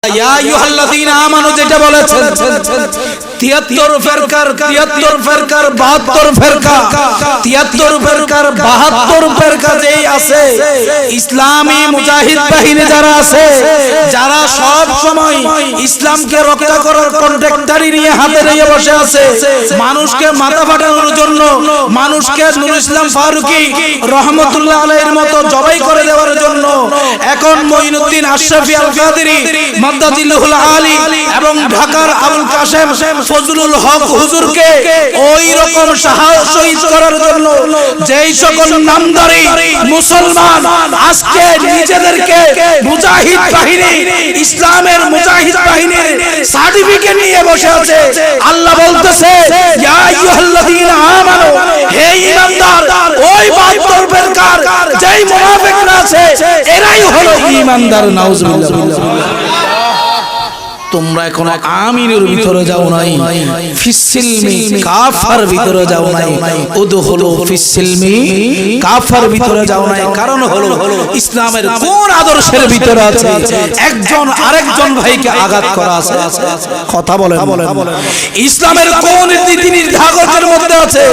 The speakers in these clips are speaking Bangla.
ইয়া আইয়ুহাল্লাযীনা আমানু যেটা বলেছেন 73 ফিরকার 72 ফিরকা 73 ফিরকার 72 ফিরকা যেই আছে ইসলামী মুজাহিদ বাহিনী যারা আছে যারা সব সময় ইসলামকে রক্ষা করার কন্ট্রাক্টরি নিয়ে হাতে নিয়ে বসে আছে মানুষকে মাথা ফাটানোর জন্য মানুষকে নুরুল ইসলাম ফারুকী রাহমাতুল্লাহ আলাইহির মতো জবাই করে দেওয়ার জন্য এখন মঈনুদ্দিন আশরাফী আল কাদেরী মাদ্দাজিল্লাহুল আলী এবং ঢাকার আবুল কাসেম ফজলুল হক হুজুরকে ওই রকম শহীদ করার জন্য যেই সকল নামধারী মুসলমান আজকে নিজেদেরকে মুজাহিদ বাহিনী ইসলামের মুজাহিদ বাহিনীর সার্টিফিকেট নিয়ে বসে আছে আল্লাহ বলতেছে ইয়া আইয়ুহাল্লাযীনা আমানু হে ঈমানদার ওই 72 ফিরকার যেই মুনাফিকরা আছে এরাই হলো ঈমানদার নাউজুবিল্লাহ তোমরা এখন আমিনের ভিতরে যাও নাই ফিসসিলমি কাফার ভিতরে যাও নাই উদখুলু ফিসসিলমি কাফার ভিতরে যাও নাই কারণ হলো ইসলামের কোন আদর্শের ভিতরে আছে একজন আরেকজন ভাইকে আঘাত করা আছে কথা বলেন ইসলামের কোন নীতি নির্ধারকের মধ্যে আছে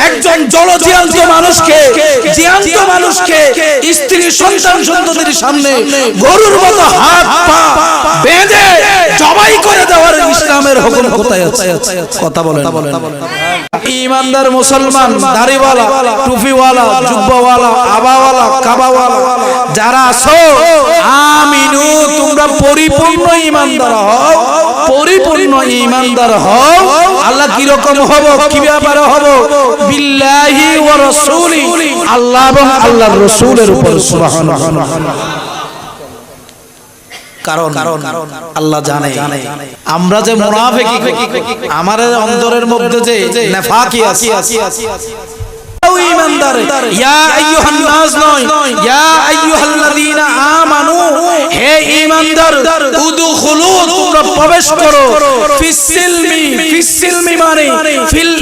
একজন জলজিয়ান্ত মানুষকে স্ত্রী সন্তান সন্ততির সামনে গরুর মতো হাত পা বেঁধে জবাই করে দেওয়ার ইসলামের হুকুম কোথায় আছে কথা বলেন ঈমানদার মুসলমান দাড়িওয়ালা টুপিওয়ালা জুব্বাওয়ালা আবাওয়ালা কাবাওয়ালা যারা আছো আমিনু তোমরা পরিপূর্ণ ঈমানদার হও আল্লাহ কি রকম হবো কি ব্যাপারে হবো বিল্লাহি ওয়া রাসূলি আল্লাহ এবং আল্লাহর রাসূলের উপর সুবহানাল্লাহ কারণ আল্লাহ জানে আমরা যে মুনাফিক আমাদের অন্তরের মধ্যে যে নেফাকি আছে ঈমানদার ইয়া আইয়ুহান নাস নয় ইয়া আইয়ুহাল্লাযীনা আমানু হে ঈমানদার উদখুলু তোমরা প্রবেশ করো ফিসসিলমি মানে ফিল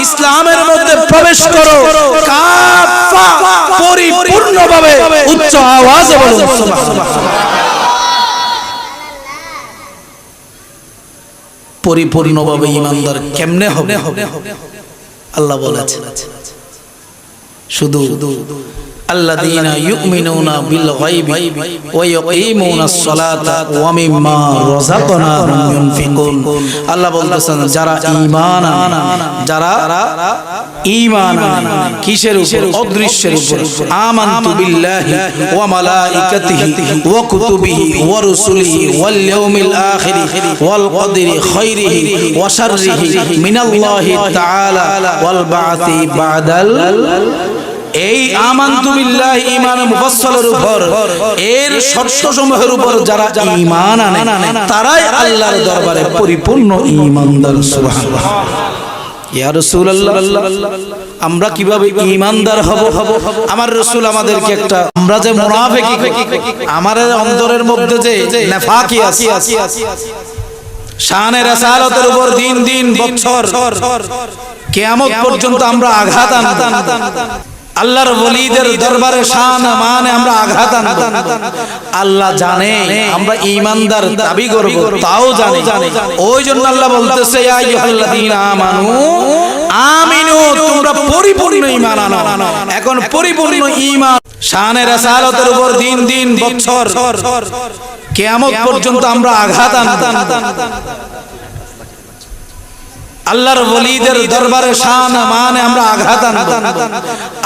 ইসলামের মধ্যে প্রবেশ করো কাফা পরিপূর্ণভাবে উচ্চ আওয়াজে বলুন সুবহানাল্লাহ পরিপূর্ণভাবে ঈমানদার কেমনে হবে আল্লাহ বলেছেন শুধু আল্লাযীনা ইউমিনুনা বিল গায়বি ওয়া ইয়াকিমুনাস সালাতা ওয়া মিম্মা রাযাকনাহুম ইউনফিকুন আল্লাহ বলতেছেন যারা ঈমান আনে কিসের উপর অদৃশ্যের উপর আমানতু বিল্লাহি ওয়া মালাইকাতিহি ওয়া কুতুবিহি ওয়া রুসুলিহি ওয়াল ইয়াউমিল আখিরি ওয়াল কদরি খাইরিহি ওয়া শাররিহি মিনাল্লাহি তাআলা ওয়াল বা'থি বা'দাল এই আমানতু বিল্লাহি ঈমান মুফাসসালের উপর এর শর্তসমূহের উপর যারা ঈমান আনে তারাই আল্লাহর দরবারে পরিপূর্ণ ঈমানদার সুবহানাল্লাহ ইয়া রাসূলুল্লাহ আমরা কিভাবে ঈমানদার হব আমার রাসূল আমাদেরকে একটা আমরা যে মুনাফিক আমাদের অন্তরের মধ্যে যে নেফাকি আছে শানে রাসালাতের উপর দিন বছর কিয়ামত পর্যন্ত আমরা আঘাত আনতাম আল্লাহর ওলিদের দরবারে শান মানে আমরা আঘাত আনতাম আল্লাহ জানে আমরা ঈমানদার দাবি করব তাও জানে ওইজন্য আল্লাহ বলতেছে ইয়া আইয়ুহাল্লাযীনা আমিনু তোমরা পরিপূর্ণ ঈমান আনো এখন পরিপূর্ণ ঈমান শানে রাসালাতের উপর দিন বছর কিয়ামত পর্যন্ত আমরা আঘাত আনতাম আল্লাহর ওলিদের দরবারে শান মানে আমরা আঘাত আনতাম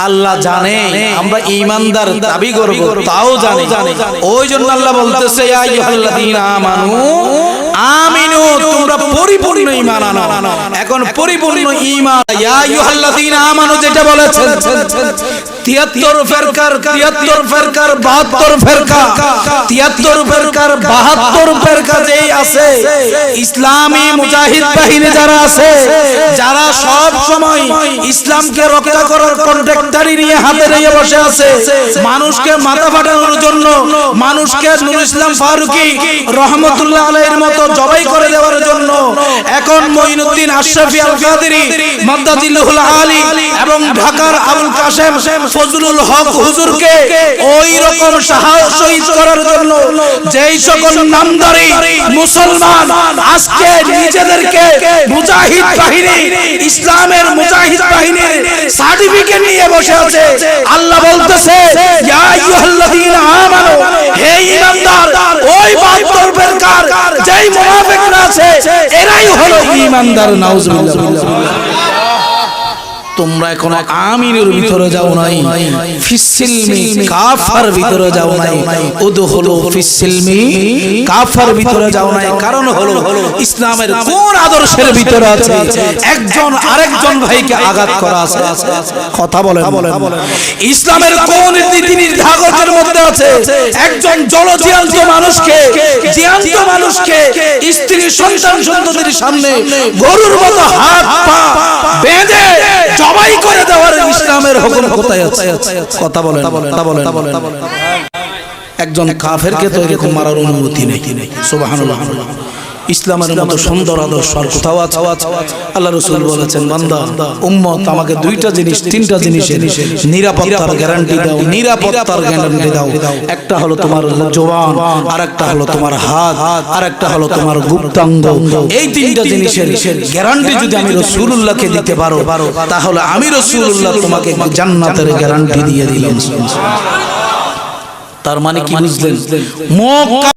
আল্লাহ জানে আমরা ঈমানদার দাবি করব তাও জানে ওইজন্য আল্লাহ বলতেছে ইয়া আইয়ুহাল্লাযীনা আমিনু তোমরা পরিপূর্ণ ঈমান আনো এখন পরিপূর্ণ ঈমান ইয়া আইয়ুহাল্লাযীনা আমানু যেটা বলেছেন 73 ফিরকার 72 ফিরকা 73 ফিরকার 72 ফিরকা যেই আছে ইসলামী মুজাহিদ বাহিনী যারা আছে, যারা সব সময় ইসলামকে রক্ষা করার কন্ট্রাক্টরি নিয়ে হাতে নিয়ে বসে আছে, মানুষকে মাথা ফাটানোর জন্য, মানুষকে নুরুল ইসলাম ফারুকী রহমতুল্লাহ আলাইহির মতো জবাই করে দেওয়ার জন্য এখন মঈনুদ্দিন আশরাফী আল কাদেরী মাদ্দাজিল্লাহুল আলী এবং ঢাকার আবুল কাসেম ফজলুল হক হুজুরকে ওই রকম শহীদ করার জন্য যেই সকল নামধারী মুসলমান আজকে নিজেদেরকে মুজাহিদ বাহিনী, ইসলামের মুজাহিদ বাহিনীর সার্টিফিকেট নিয়ে বসে আছে, আল্লাহ বলতেছে ইয়া আইয়ুহাল্লাযীনা আমানু, হে ঈমানদার, ওই 72 ফেরকার যেই মুনাফিকরা আছে এরাই হলো ঈমানদার। নাউজুবিল্লাহ। তোমরা এখন আমিনের ভিতরে যাও নাই, ফিসসিলমি কাফার ভিতরে যাও নাই, উদখুলু ফিসসিলমি কাফার ভিতরে যাও নাই। কারণ হলো ইসলামের কোন আদর্শের ভিতরে আছে একজন আরেকজন ভাইকে আঘাত করা আছে। কথা বলেন। ইসলামের কোন নীতি নির্ধারকের মধ্যে আছে একজন জলজিয়ান্ত মানুষকে, জিয়ান্ত মানুষকে স্ত্রী সন্তান সন্ততির সামনে গরুর মতো হাত পা বেঁধে জবাই করে দেওয়ার ইসলামের হুকুম কোথায় আছে? কথা বলেন। একজন কাফেরকে তো এরকম মারার অনুমতি নেই। সুবহানাল্লাহ। ইসলামের মতো সুন্দর আদর্শ আর কোথাও আছে? আল্লাহ রাসূল বলেছেন, বান্দা উম্মত আমাকে দুইটা জিনিস, তিনটা জিনিসের নিরাপত্তার গ্যারান্টি দাও, নিরাপত্তার গ্যারান্টি দাও। একটা হলো তোমার জবান, আরেকটা হলো তোমার হাত, আরেকটা হলো তোমার গুপ্তাঙ্গ। এই তিনটা জিনিসের গ্যারান্টি যদি আমি রাসূলুল্লাহকে দিতে পারো, তাহলে আমি রাসূলুল্লাহ তোমাকে জান্নাতের গ্যারান্টি দিয়ে দিলাম। তার মানে কি বুঝলেন? মুখ